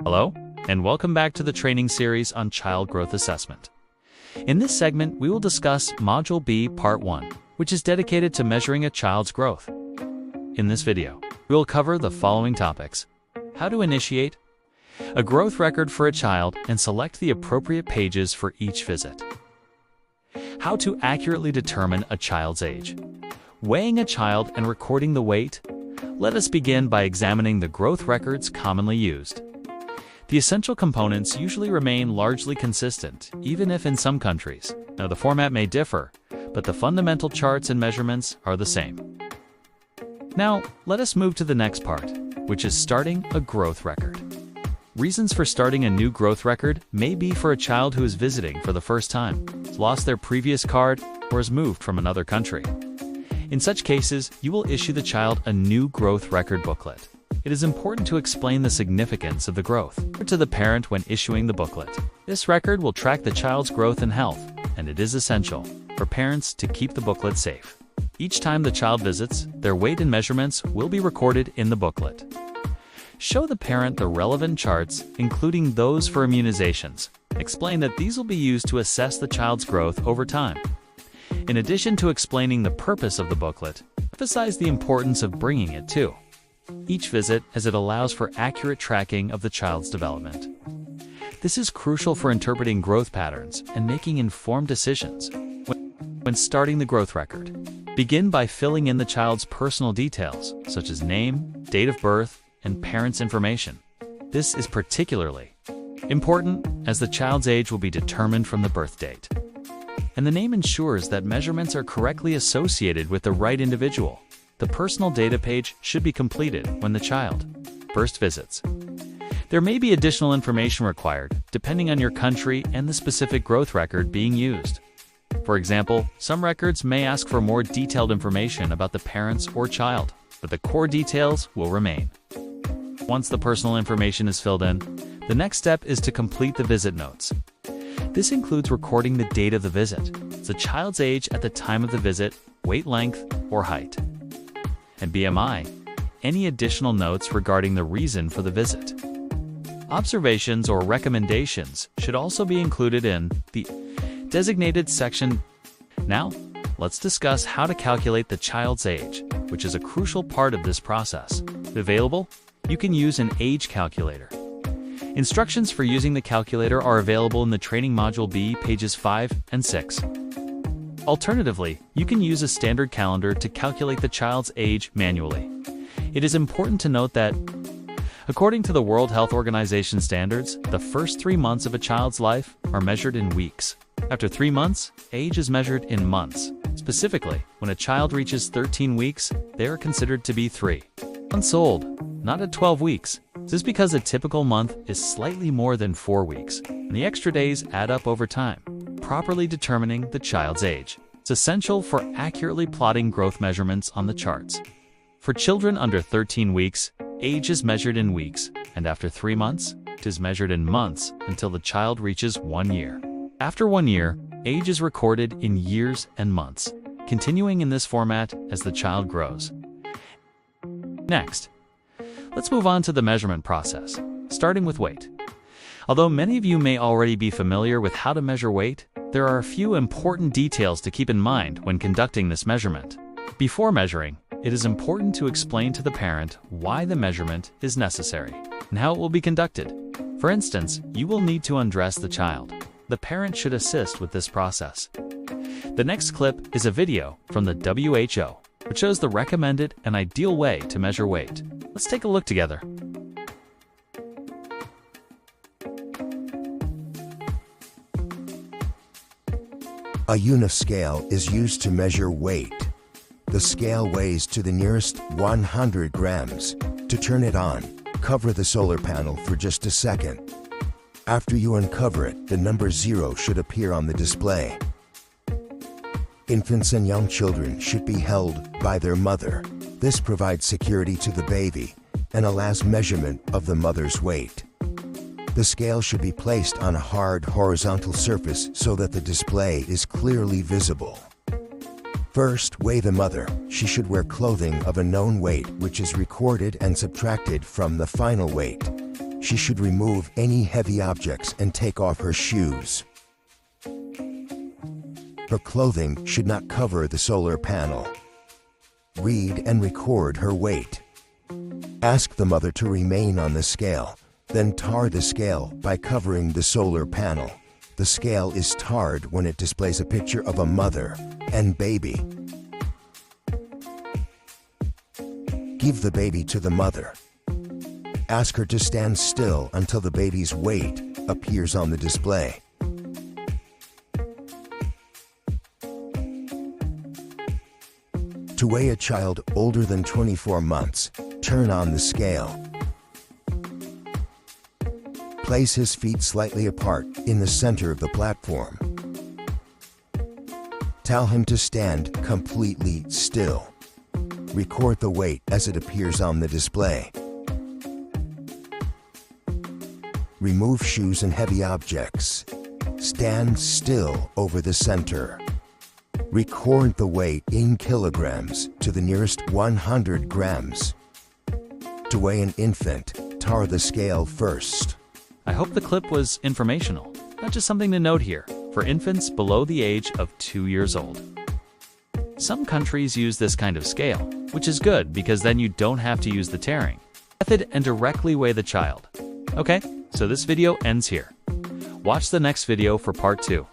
Hello, and welcome back to the training series on child growth assessment. In this segment, we will discuss Module B, Part 1, which is dedicated to measuring a child's growth. In this video, we will cover the following topics: how to initiate a growth record for a child and select the appropriate pages for each visit, how to accurately determine a child's age, weighing a child and recording the weight. Let us begin by examining the growth records commonly used. The essential components usually remain largely consistent, even if in some countries. Now, the format may differ, but the fundamental charts and measurements are the same. Now, let us move to the next part, which is starting a growth record. Reasons for starting a new growth record may be for a child who is visiting for the first time, has lost their previous card, or has moved from another country. In such cases, you will issue the child a new growth record booklet. It is important to explain the significance of the growth to the parent when issuing the booklet. This record will track the child's growth and health, and it is essential for parents to keep the booklet safe. Each time the child visits, their weight and measurements will be recorded in the booklet. Show the parent the relevant charts, including those for immunizations. Explain that these will be used to assess the child's growth over time. In addition to explaining the purpose of the booklet, emphasize the importance of bringing it to each visit, as it allows for accurate tracking of the child's development. This is crucial for interpreting growth patterns and making informed decisions when starting the growth record. Begin by filling in the child's personal details, such as name, date of birth, and parents' information. This is particularly important as the child's age will be determined from the birth date, and the name ensures that measurements are correctly associated with the right individual. The personal data page should be completed when the child first visits. There may be additional information required, depending on your country and the specific growth record being used. For example, some records may ask for more detailed information about the parents or child, but the core details will remain. Once the personal information is filled in, the next step is to complete the visit notes. This includes recording the date of the visit, the child's age at the time of the visit, weight, length, or height, and BMI, any additional notes regarding the reason for the visit. Observations or recommendations should also be included in the designated section. Now, let's discuss how to calculate the child's age, which is a crucial part of this process. If available, you can use an age calculator. Instructions for using the calculator are available in the Training Module B, pages 5 and 6. Alternatively, you can use a standard calendar to calculate the child's age manually. It is important to note that, according to the World Health Organization standards, the first 3 months of a child's life are measured in weeks. After 3 months, age is measured in months. Specifically, when a child reaches 13 weeks, they are considered to be 3 months old, not at 12 weeks. This is because a typical month is slightly more than 4 weeks, and the extra days add up over time. Properly determining the child's age. It's essential for accurately plotting growth measurements on the charts. For children under 13 weeks, age is measured in weeks, and after 3 months, it is measured in months until the child reaches 1 year. After 1 year, age is recorded in years and months, continuing in this format as the child grows. Next, let's move on to the measurement process, starting with weight. Although many of you may already be familiar with how to measure weight, there are a few important details to keep in mind when conducting this measurement. Before measuring, it is important to explain to the parent why the measurement is necessary and how it will be conducted. For instance, you will need to undress the child. The parent should assist with this process. The next clip is a video from the WHO, which shows the recommended and ideal way to measure weight. Let's take a look together. A uniscale is used to measure weight. The scale weighs to the nearest 100 grams. To turn it on, cover the solar panel for just a second. After you uncover it, the number 0 should appear on the display. Infants and young children should be held by their mother. This provides security to the baby and allows measurement of the mother's weight. The scale should be placed on a hard horizontal surface so that the display is clearly visible. First, weigh the mother. She should wear clothing of a known weight which is recorded and subtracted from the final weight. She should remove any heavy objects and take off her shoes. Her clothing should not cover the solar panel. Read and record her weight. Ask the mother to remain on the scale, then tar the scale by covering the solar panel. The scale is tarred when it displays a picture of a mother and baby. Give the baby to the mother. Ask her to stand still until the baby's weight appears on the display. To weigh a child older than 24 months, turn on the scale. Place his feet slightly apart in the center of the platform. Tell him to stand completely still. Record the weight as it appears on the display. Remove shoes and heavy objects. Stand still over the center. Record the weight in kilograms to the nearest 100 grams. To weigh an infant, tar the scale first. I hope the clip was informational, not just something to note here, for infants below the age of 2 years old. Some countries use this kind of scale, which is good because then you don't have to use the tearing method and directly weigh the child. Okay, so this video ends here. Watch the next video for part 2.